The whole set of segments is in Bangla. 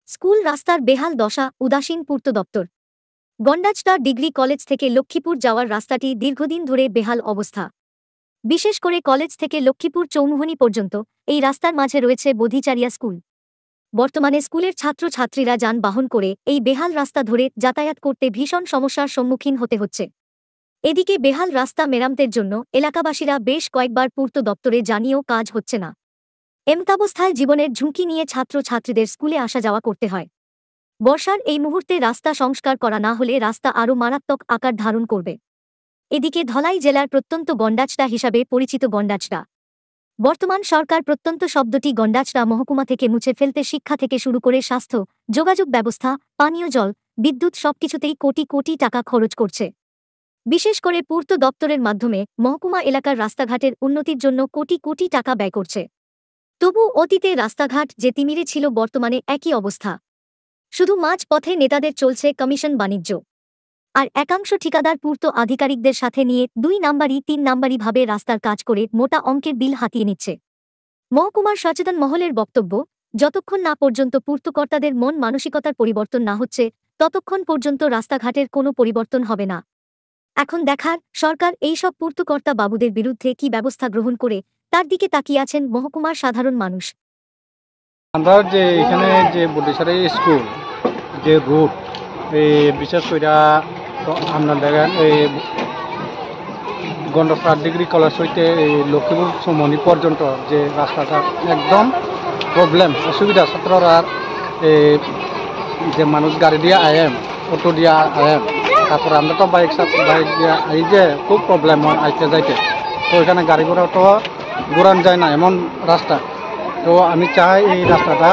স্কুল রাস্তার বেহাল দশা, উদাসীন পূর্ত দপ্তর। গন্ডাচড়া ডিগ্রি কলেজ থেকে লক্ষ্মীপুর যাওয়ার রাস্তাটি দীর্ঘদিন ধরে বেহাল অবস্থা। বিশেষ করে কলেজ থেকে লক্ষ্মীপুর চৌমুহনী পর্যন্ত এই রাস্তার মাঝে রয়েছে বোধিচারিয়া স্কুল। বর্তমানে স্কুলের ছাত্রছাত্রীরা যানবাহন করে এই বেহাল রাস্তা ধরে যাতায়াত করতে ভীষণ সমস্যার সম্মুখীন হতে হচ্ছে। এদিকে বেহাল রাস্তা মেরামতের জন্য এলাকাবাসীরা বেশ কয়েকবার পূর্ত দপ্তরে জানিয়েও কাজ হচ্ছে না। এমতাবস্থায় জীবনের ঝুঁকি নিয়ে ছাত্রছাত্রীদের স্কুলে আসা যাওয়া করতে হয়। বর্ষার এই মুহূর্তে রাস্তা সংস্কার করা না হলে রাস্তা আরও মারাত্মক আকার ধারণ করবে। এদিকে ধলাই জেলার প্রত্যন্ত গন্ডাচড়া হিসাবে পরিচিত গন্ডাচড়া, বর্তমান সরকার প্রত্যন্ত শব্দটি গন্ডাচড়া মহকুমা থেকে মুছে ফেলতে শিক্ষা থেকে শুরু করে স্বাস্থ্য, যোগাযোগ ব্যবস্থা, পানীয় জল, বিদ্যুৎ সবকিছুতেই কোটি কোটি টাকা খরচ করছে। বিশেষ করে পূর্ত দপ্তরের মাধ্যমে মহকুমা এলাকার রাস্তাঘাটের উন্নতির জন্য কোটি কোটি টাকা ব্যয় করছে। তবু অতীতে রাস্তাঘাট যে তিমিরে ছিল, বর্তমানে একই অবস্থা। শুধু মাঝপথে নেতাদের চলছে কমিশন বাণিজ্য, আর একাংশ ঠিকাদার পূর্ত আধিকারিকদের সাথে নিয়ে 2 নাম্বারি 3 নাম্বারি ভাবে রাস্তার কাজ করে মোটা অঙ্কের বিল হাতিয়ে নিচ্ছে। মহকুমার সচেতন মহলের বক্তব্য, যতক্ষণ না পর্যন্ত পূর্তকর্তাদের মন মানসিকতার পরিবর্তন না হচ্ছে, ততক্ষণ পর্যন্ত রাস্তাঘাটের কোনো পরিবর্তন হবে না। এখন দেখার সরকার এইসব পূর্তকর্তা বাবুদের বিরুদ্ধে কি ব্যবস্থা গ্রহণ করে, তার দিকে তাকিয়ে আছেন মহকুমার সাধারণ মানুষ। আমরা যে এখানে যে বডিসারি স্কুল যে রুট, বিশেষ করে আপনার দেখেন এই গন্ডাচড়া ডিগ্রি কলেজ হইতে এই লক্ষ্মীপুর চৌমুহনী পর্যন্ত যে রাস্তাটা একদম প্রবলেম, অসুবিধা। ছাত্ররা যে মানুষ গাড়ি দিয়ে আয়েম, অটো দিয়ে আয়েম, তারপর আমরা তো বাইক দিয়ে এই যে খুব প্রবলেম হয় আইতে যাইতে। তো এখানে গাড়ি ঘোড়া তো ঘোরান যায় না, এমন রাস্তা। তো আমি চাই এই রাস্তাটা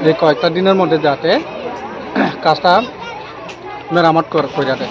এই কয়েকটা দিনের মধ্যে যাতে কাজটা মেরামত করে যাতে।